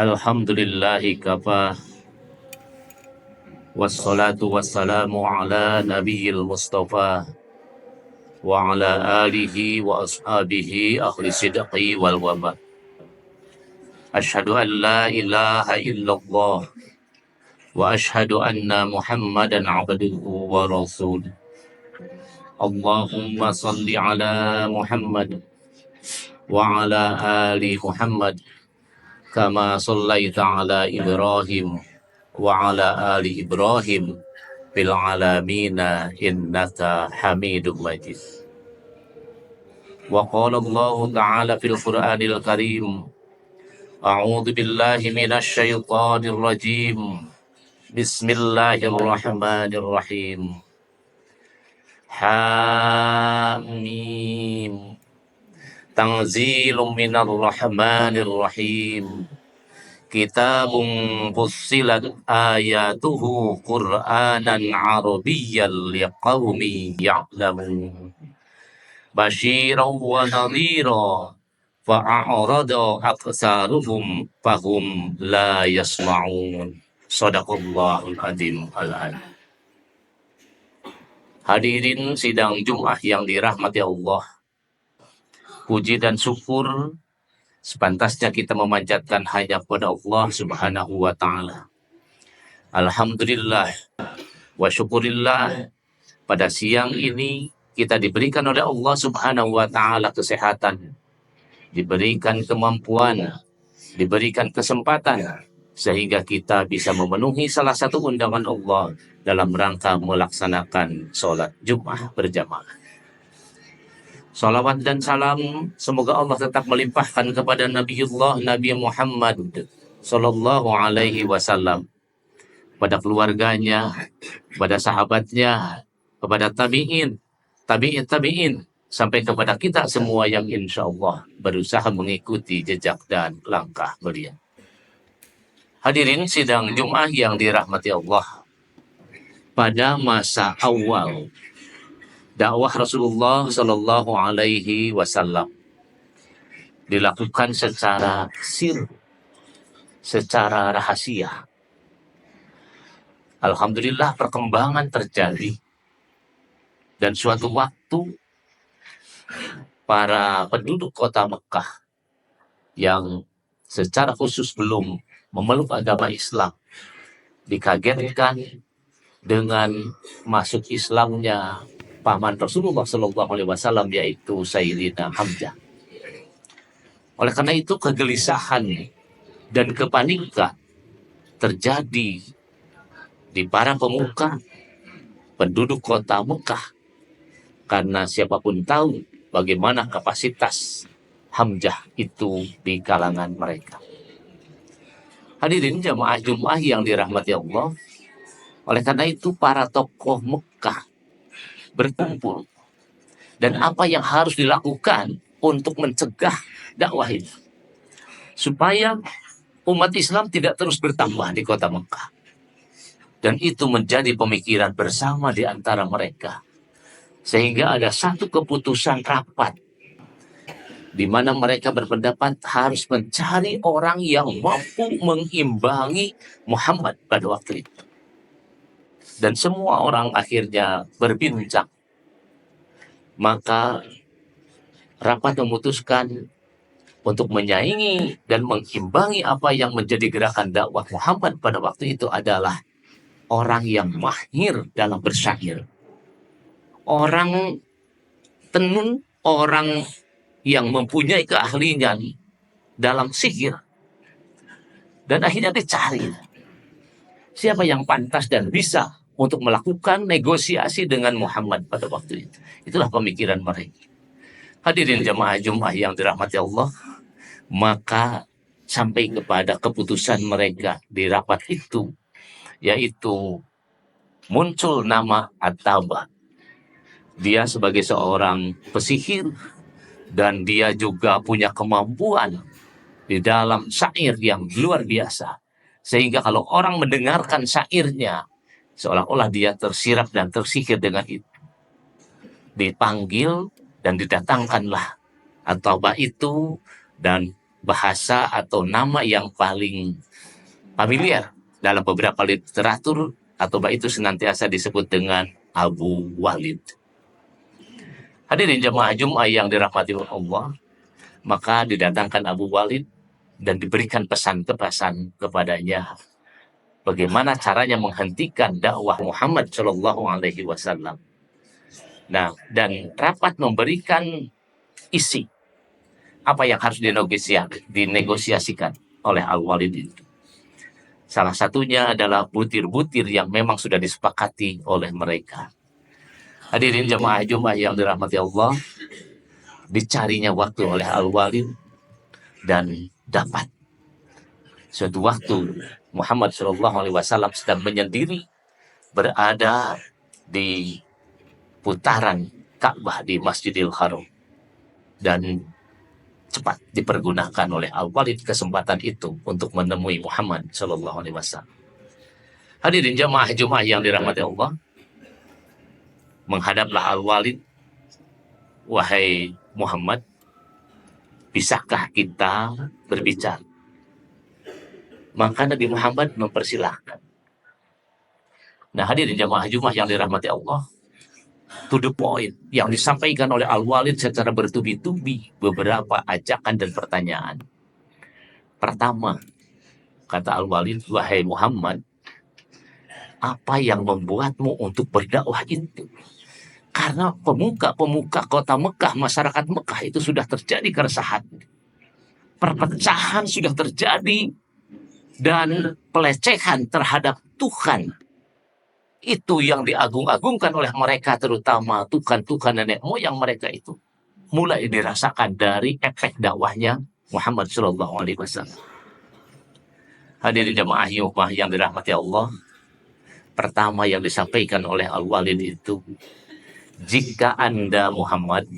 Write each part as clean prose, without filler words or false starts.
Alhamdulillahi kafa wassalatu wassalamu ala nabiyil mustafa wa ala alihi wa ashabihi ahli sidqi wal waba. Asyhadu an la ilaha illallah wa asyhadu anna Muhammadan abduhu wa rasuluh. Allahumma salli ala Muhammad wa ala ali Muhammad kama sallaita ala Ibrahim wa ala ali Ibrahim fil alamina innaka Hamidum Majid. Wa qala Allah ta'ala fil Qur'anil Karim, a'udzu billahi minasy syaithanir rajim. Bismillahirrahmanirrahim. Hamim. Tanzilum minar rahmanir rahim. Kitabun fussilat ayatuhu Qur'anan Arabiyyan liqaumin ya'lamun. Basyiran wa nadhira fa'arada aktsaruhum fahum la yasma'un. Shadaqallahul adzim al-an. Hadirin sidang Jumat yang dirahmati Allah, puji dan syukur sepantasnya kita memanjatkan hanya kepada Allah Subhanahu wa Ta'ala. Alhamdulillah wa syukurillah, pada siang ini kita diberikan oleh Allah Subhanahu wa Ta'ala kesehatan, diberikan kemampuan, diberikan kesempatan, sehingga kita bisa memenuhi salah satu undangan Allah dalam rangka melaksanakan sholat Jumat berjamaah. Salawat dan salam semoga Allah tetap melimpahkan kepada Nabiullah Nabi Muhammad Sallallahu Alaihi Wasallam, pada keluarganya, pada sahabatnya, kepada tabi'in, sampai kepada kita semua yang insya Allah berusaha mengikuti jejak dan langkah beliau. Hadirin sidang Jumat yang dirahmati Allah, pada masa awal dakwah Rasulullah Sallallahu Alaihi Wasallam dilakukan secara sir, secara rahasia. Alhamdulillah perkembangan terjadi, dan suatu waktu para penduduk kota Mekah yang secara khusus belum memeluk agama Islam dikagetkan dengan masuk Islamnya paman Rasulullah Sallallahu Alaihi Wasallam, yaitu Sayyidina Hamzah. Oleh karena itu kegelisahan dan kepanikan terjadi di para pemuka penduduk kota Mekah, karena siapapun tahu bagaimana kapasitas Hamzah itu di kalangan mereka. Hadirin jamaah Jumat yang dirahmati Allah, oleh karena itu para tokoh Mekah berkumpul, dan apa yang harus dilakukan untuk mencegah dakwah ini supaya umat Islam tidak terus bertambah di kota Mekah. Dan itu menjadi pemikiran bersama di antara mereka, sehingga ada satu keputusan rapat di mana mereka berpendapat harus mencari orang yang mampu mengimbangi Muhammad pada waktu itu. Dan semua orang akhirnya berbincang. Maka rapat memutuskan untuk menyaingi dan mengimbangi apa yang menjadi gerakan dakwah Muhammad pada waktu itu adalah orang yang mahir dalam bersyair, orang tenun, orang yang mempunyai keahlian dalam sihir. Dan akhirnya dicari siapa yang pantas dan bisa untuk melakukan negosiasi dengan Muhammad pada waktu itu. Itulah pemikiran mereka. Hadirin jamaah Jumat yang dirahmati Allah, maka sampai kepada keputusan mereka di rapat itu, yaitu muncul nama At-Tabah. Dia sebagai seorang pesihir dan dia juga punya kemampuan di dalam syair yang luar biasa. Sehingga kalau orang mendengarkan syairnya, seolah-olah dia tersirap dan tersihir dengan itu. Dipanggil dan didatangkanlah At-Taubah itu, dan bahasa atau nama yang paling familiar dalam beberapa literatur, At-Taubah itu senantiasa disebut dengan Abu Walid. Hadirin jemaah Jumat yang dirahmati Allah, maka didatangkan Abu Walid dan diberikan pesan-pesan kepadanya bagaimana caranya menghentikan dakwah Muhammad Shallallahu Alaihi Wasallam. Nah, dan rapat memberikan isi apa yang harus dinegosiasikan oleh Al-Walid itu. Salah satunya adalah butir-butir yang memang sudah disepakati oleh mereka. Hadirin jemaah Jumat yang dirahmati Allah, dicarinya waktu oleh Al-Walid dan dapat. Suatu waktu Muhammad SAW sedang menyendiri berada di putaran Ka'bah di Masjidil Haram, dan cepat dipergunakan oleh Al-Walid kesempatan itu untuk menemui Muhammad SAW. Hadirin jemaah Jumat yang dirahmati Allah, menghadaplah Al-Walid, wahai Muhammad, bisakah kita berbicara? Maka Nabi Muhammad mempersilahkan. Nah, hadirin jemaah Jumat yang dirahmati Allah, to the point yang disampaikan oleh Al-Walid secara bertubi-tubi beberapa ajakan dan pertanyaan. Pertama, kata Al-Walid, wahai Muhammad, apa yang membuatmu untuk berdakwah itu? Karena pemuka-pemuka kota Mekah, masyarakat Mekah itu sudah terjadi keresahan. Perpecahan sudah terjadi dan pelecehan terhadap Tuhan. Itu yang diagung-agungkan oleh mereka, terutama Tuhan nenek moyang mereka itu, mulai dirasakan dari efek dakwahnya Muhammad Shallallahu Alaihi Wasallam. Hadirin jemaah yang dirahmati Allah, pertama yang disampaikan oleh Al-Walid itu, jika Anda Muhammad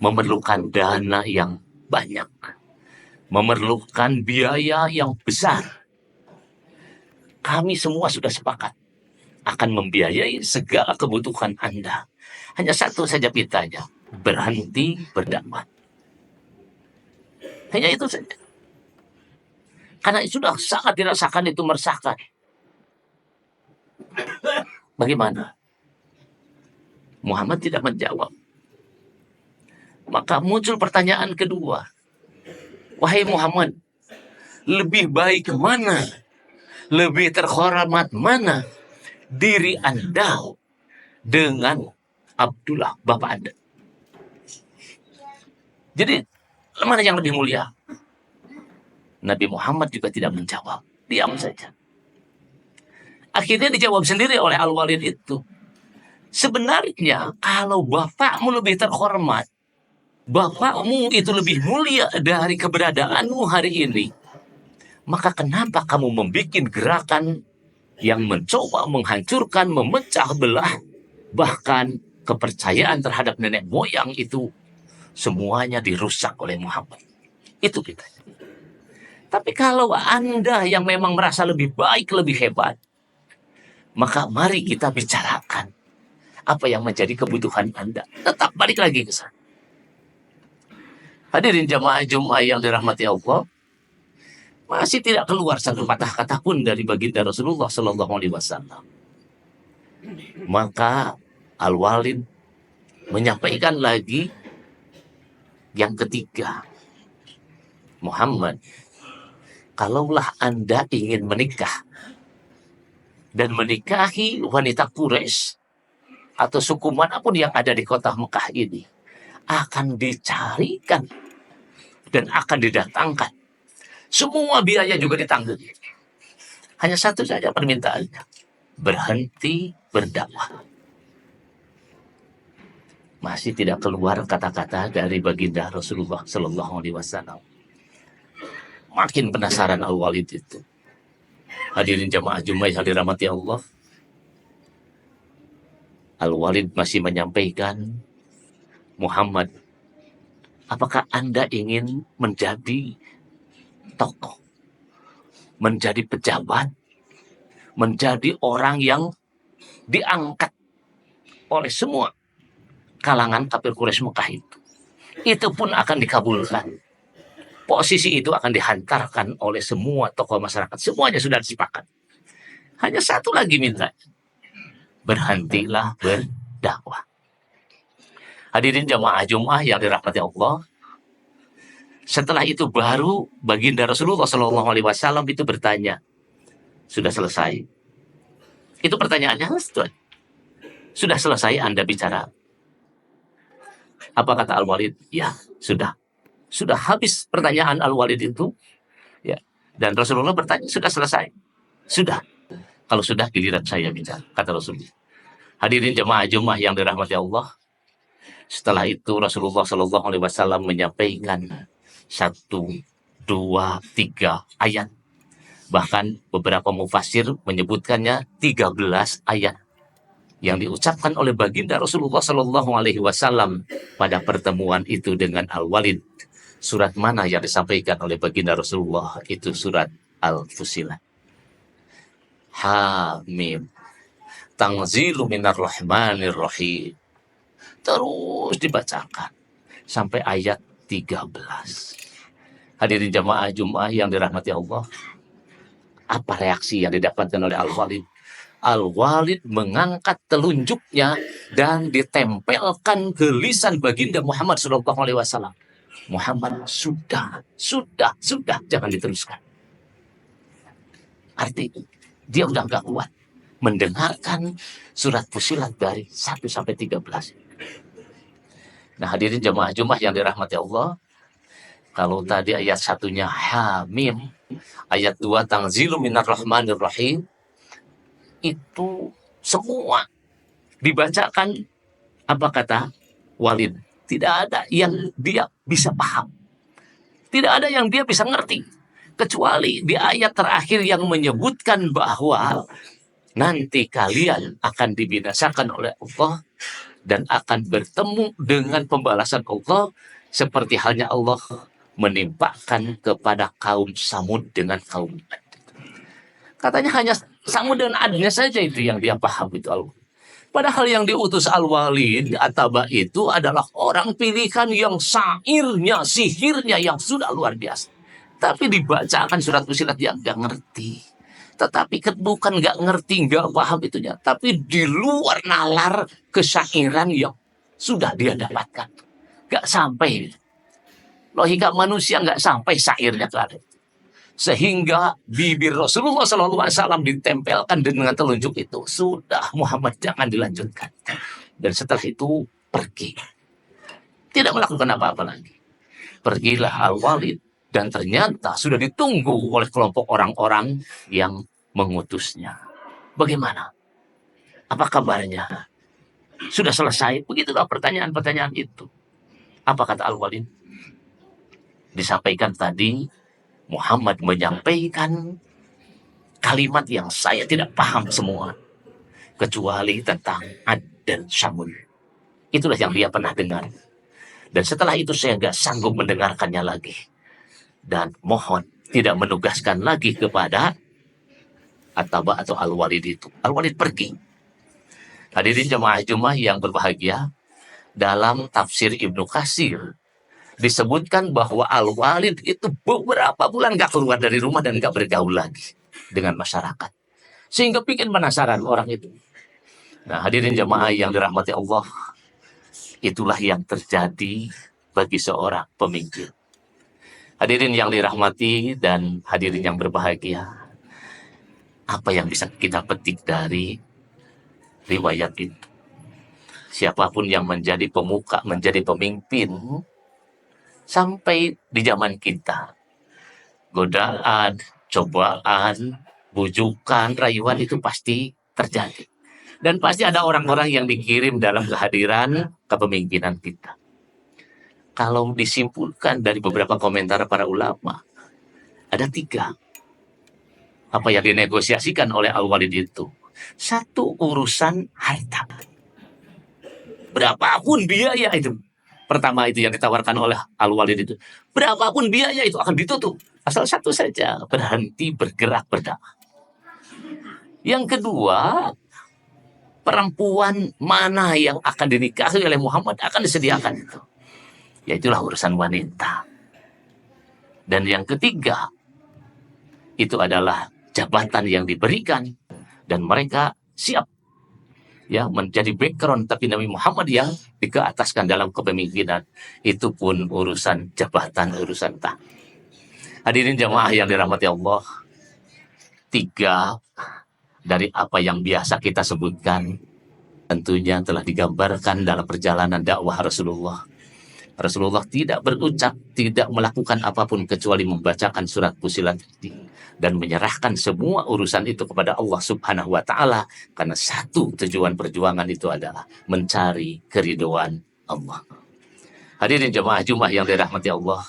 memerlukan dana yang banyak, memerlukan biaya yang besar, kami semua sudah sepakat akan membiayai segala kebutuhan Anda. Hanya satu saja pitanya, berhenti berdakwah. Hanya itu saja. Karena sudah sangat dirasakan itu meresahkan. Bagaimana? Muhammad tidak menjawab. Maka muncul pertanyaan kedua. Wahai Muhammad, lebih baik mana? Lebih terhormat mana? Diri Anda dengan Abdullah, bapak Anda. Jadi, mana yang lebih mulia? Nabi Muhammad juga tidak menjawab. Diam saja. Akhirnya dijawab sendiri oleh Al-Walid itu. Sebenarnya kalau bapakmu lebih terhormat, bapakmu itu lebih mulia dari keberadaanmu hari ini, maka kenapa kamu membuat gerakan yang mencoba menghancurkan, memecah belah, bahkan kepercayaan terhadap nenek moyang itu semuanya dirusak oleh Muhammad? Itu kita. Tapi kalau Anda yang memang merasa lebih baik, lebih hebat, maka mari kita bicarakan apa yang menjadi kebutuhan Anda. Tetap balik lagi ke sana. Hadirin jamaah Jumat yang dirahmati Allah, masih tidak keluar satu patah kata pun dari baginda Rasulullah Sallallahu Alaihi Wasallam. Maka Al-Walid menyampaikan lagi yang ketiga, Muhammad, kalaulah Anda ingin menikah dan menikahi wanita Quraisy atau suku manapun yang ada di kota Mekah ini, akan dicarikan dan akan didatangkan. Semua biaya juga ditanggung. Hanya satu saja permintaannya, berhenti berdakwah. Masih tidak keluar kata-kata dari baginda Rasulullah Sallallahu Alaihi Wasallam. Makin penasaran Al-Walid itu. Hadirin jamaah Jumat yang dirahmati Allah, Al-Walid masih menyampaikan, Muhammad, Apakah Anda ingin menjadi tokoh, menjadi pejabat, menjadi orang yang diangkat oleh semua kalangan kafir Quraisy Mekah itu? Itu pun akan dikabulkan. Posisi itu akan dihantarkan oleh semua tokoh masyarakat. Semuanya sudah sepakat. Hanya satu lagi minta, berhentilah berdakwah. Hadirin jamaah Jumat yang dirahmati Allah. Setelah itu baru baginda Rasulullah Shallallahu Alaihi Wasallam itu bertanya, sudah selesai? Itu pertanyaannya, sudah selesai Anda bicara? Apa kata Al-Walid? Ya, sudah habis pertanyaan Al-Walid itu. Ya. Dan Rasulullah bertanya, sudah selesai? Sudah. Kalau sudah, giliran saya bicara, kata Rasulullah. Hadirin jemaah Jumat yang dirahmati Allah. Setelah itu Rasulullah Shallallahu Alaihi Wasallam menyampaikan 1, 2, 3 ayat. Bahkan beberapa mufassir menyebutkannya 13 ayat yang diucapkan oleh baginda Rasulullah Shallallahu Alaihi Wasallam pada pertemuan itu dengan Al-Walid. Surat mana yang disampaikan oleh baginda Rasulullah? Itu surat Al-Fusilat. Hamim. Tanzilu minar rahmanir rahim. Terus dibacakan sampai ayat 13. Hadirin jamaah Jumat yang dirahmati Allah. Apa reaksi yang didapatkan oleh Al-Walid? Al-Walid mengangkat telunjuknya dan ditempelkan ke lisan baginda Muhammad SAW. Muhammad, sudah, jangan diteruskan. Artinya dia udah gak kuat mendengarkan surat Fusilat dari 1 sampai 13. Nah, hadirin jamaah Jumat yang dirahmati Allah, kalau tadi ayat 1-nya Hamim, ayat 2 Tanzilu minar rahmanir rahim, itu semua dibacakan. Apa kata Walid? Tidak ada yang dia bisa paham, tidak ada yang dia bisa ngerti, kecuali di ayat terakhir yang menyebutkan bahwa nanti kalian akan dibinasakan oleh Allah dan akan bertemu dengan pembalasan Allah seperti halnya Allah menimpakan kepada kaum Samud dengan kaum Ad. Katanya hanya Samud dan Adnya saja itu yang dia paham itu Allah. Padahal yang diutus Al-Walid Ataba itu adalah orang pilihan yang syairnya, sihirnya yang sudah luar biasa. Tapi dibacakan surat Fusilat yang gak ngerti. Tetapi bukan gak ngerti, gak paham itunya. Tapi di luar nalar kesyairan yang sudah dia dapatkan. Gak sampai. Logika manusia gak sampai syairnya ke ada. Sehingga bibir Rasulullah SAW ditempelkan dengan telunjuk itu. Sudah, Muhammad, jangan dilanjutkan. Dan setelah itu pergi. Tidak melakukan apa-apa lagi. Pergilah Al-Walid. Dan ternyata sudah ditunggu oleh kelompok orang-orang yang mengutusnya. Bagaimana? Apa kabarnya? Sudah selesai? Begitulah pertanyaan-pertanyaan itu. Apa kata Al-Walid? Disampaikan tadi, Muhammad menyampaikan kalimat yang saya tidak paham semua. Kecuali tentang Ad dan Samud. Itulah yang dia pernah dengar. Dan setelah itu saya nggak sanggup mendengarkannya lagi. Dan mohon tidak menugaskan lagi kepada Ataba atau Al-Walid itu. Al-Walid pergi. Hadirin jemaah Jumat yang berbahagia, dalam tafsir Ibnu Katsir disebutkan bahwa Al-Walid itu beberapa bulan gak keluar dari rumah dan gak bergaul lagi dengan masyarakat. Sehingga bikin penasaran orang itu. Nah, hadirin jemaah yang dirahmati Allah, itulah yang terjadi bagi seorang pemimpin. Hadirin yang dirahmati dan hadirin yang berbahagia, apa yang bisa kita petik dari riwayat itu? Siapapun yang menjadi pemuka, menjadi pemimpin, sampai di zaman kita, godaan, cobaan, bujukan, rayuan itu pasti terjadi. Dan pasti ada orang-orang yang dikirim dalam kehadiran kepemimpinan kita. Kalau disimpulkan dari beberapa komentar para ulama, ada 3. Apa yang dinegosiasikan oleh Al-Walid itu? 1, urusan harta. Berapapun biaya itu. pertama itu yang ditawarkan oleh Al-Walid itu. Berapapun biaya itu akan ditutup. Asal satu saja, berhenti bergerak berdakwah. Yang kedua, perempuan mana yang akan dinikahi oleh Muhammad akan disediakan itu. Yaitulah urusan wanita. Dan yang ketiga, itu adalah jabatan yang diberikan dan mereka siap ya menjadi background, tapi Nabi Muhammad yang dikeataskan dalam kepemimpinan itu pun urusan jabatan, urusan tak. Hadirin jamaah yang dirahmati Allah, tiga dari apa yang biasa kita sebutkan tentunya telah digambarkan dalam perjalanan dakwah Rasulullah. Rasulullah tidak berucap, tidak melakukan apapun kecuali membacakan surat Fussilat dan menyerahkan semua urusan itu kepada Allah Subhanahu wa taala, karena satu tujuan perjuangan itu adalah mencari keridhaan Allah. Hadirin jemaah Jumat yang dirahmati Allah,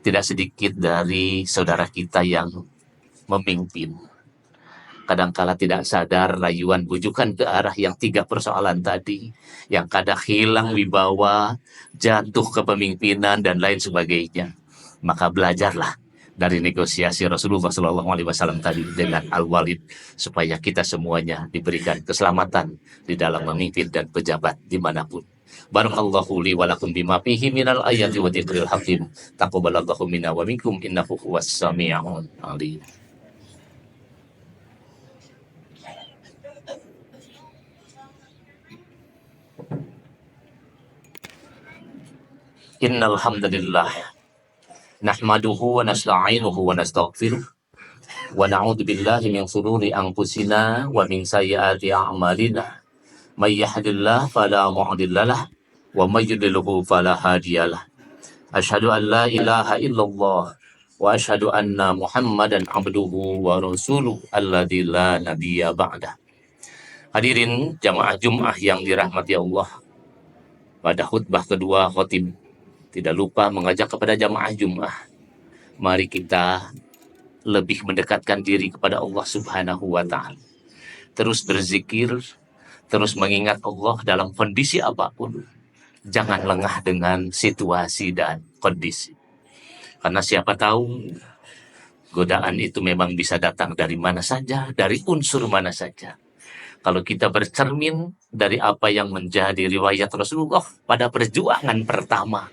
tidak sedikit dari saudara kita yang memimpin kadangkala tidak sadar rayuan bujukan ke arah yang tiga persoalan tadi, yang kadang hilang wibawa, jatuh kepemimpinan dan lain sebagainya. Maka belajarlah dari negosiasi Rasulullah SAW tadi dengan Al-Walid, supaya kita semuanya diberikan keselamatan di dalam memimpin dan pejabat dimanapun. Barakallahu li wa lakum bima fihi minal ayati wa dzikril hakim. Taqabbalallahu minna wa minkum innahu huwas sami'ul alim. Innal hamdalillah nahmaduhu wa nasta'inuhu wa nastaghfiruh wa na'udzu billahi min shururi anfusina wa min sayyiati a'malina. May yahdihillahu fala mudhillalah wa may yudlilhu fala hadiyalah. Asyhadu an la ilaha illallah wa asyhadu anna Muhammadan abduhu wa rasuluh alladzi la nabiyya ba'dah. Hadirin jamaah Jumat yang dirahmati Allah, pada khutbah kedua khatib tidak lupa mengajak kepada jamaah Jumat, mari kita lebih mendekatkan diri kepada Allah Subhanahu wa taala. Terus berzikir, terus mengingat Allah dalam kondisi apapun. Jangan lengah dengan situasi dan kondisi. Karena siapa tahu godaan itu memang bisa datang dari mana saja, dari unsur mana saja. Kalau kita bercermin dari apa yang menjadi riwayat Rasulullah pada perjuangan pertama,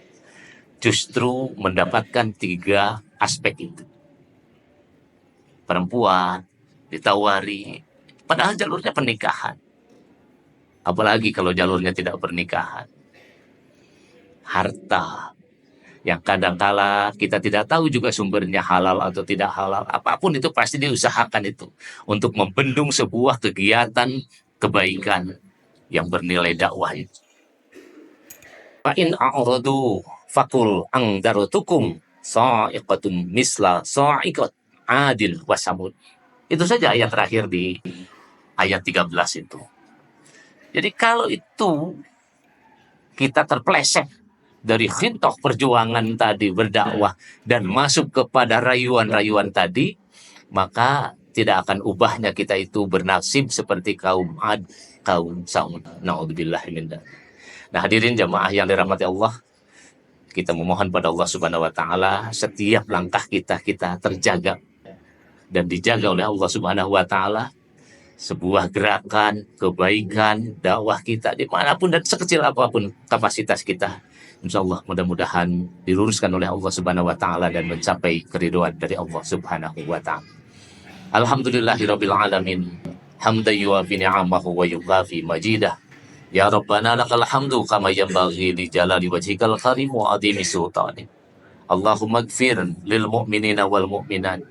justru mendapatkan tiga aspek itu. Perempuan ditawari, padahal jalurnya pernikahan. Apalagi kalau jalurnya tidak pernikahan. Harta, yang kadangkala kita tidak tahu juga sumbernya halal atau tidak halal. Apapun itu pasti diusahakan itu untuk membendung sebuah kegiatan kebaikan yang bernilai dakwah itu. Fa'in a'radu fakul angdarutukum sa'iqatun misla sa'iqat adil wasamud. Itu saja ayat terakhir di ayat 13 itu. Jadi kalau itu kita terpeleset dari khintah perjuangan tadi berdakwah dan masuk kepada rayuan-rayuan tadi, maka tidak akan ubahnya kita itu bernasib seperti kaum Ad, kaum Samud. Na'udzubillah min dzalik. Nah, hadirin jamaah yang dirahmati Allah, kita memohon pada Allah Subhanahu wa taala setiap langkah kita terjaga dan dijaga oleh Allah Subhanahu wa taala. Sebuah gerakan kebaikan dakwah kita dimanapun dan sekecil apapun kapasitas kita, insya Allah mudah-mudahan diluruskan oleh Allah Subhanahu wa taala dan mencapai keridhaan dari Allah Subhanahu wa taala. Alhamdulillahirabbil alamin, hamdan yuwafi ni'amahu wa yughfi majidah. Ya Rabbana lakal hamdu kama yanbaghi li jalali wajhikal karim wa adhimi sultanik. Allahumma ighfir lil mu'minina wal mu'minat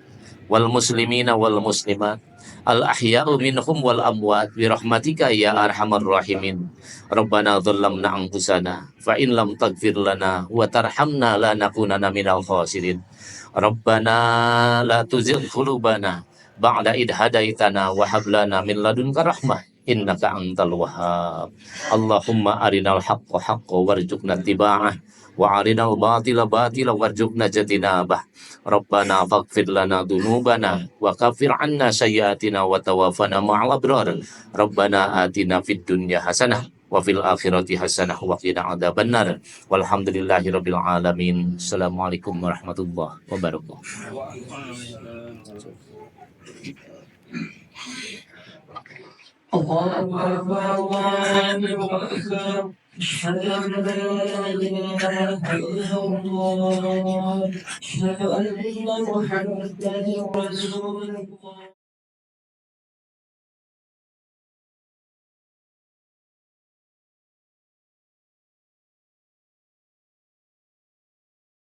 wal muslimina wal muslimat al ahya'u minhum wal amwat bi rahmatika ya arhamar rahimin. Rabbana dhallamna anfusana fa in lam taghfir lana wa tarhamna lanakunanna minal khasirin. Rabbana la tuzigh qulubana ba'da id hadaitana wa hab lana min ladunka rahmah innaka antal wahhab. Allahumma arinal haqqa haqqan warzuqna ittiba'ah wa arinal batila batila warzuqna jatinabah. Rabbana faghfir lana dzunubana wa kaffir 'anna sayyi'atina wa tawaffana ma'al abrar. Rabbana atina fid dunya hasanah wa fil akhirati hasanah wa qina adzabannar. Walhamdulillahirabbil alamin. Assalamualaikum warahmatullahi wabarakatuh. الله أكبر الله أكبر أشهد أن لا إله إلا الله أشهد أن محمدا رسول الله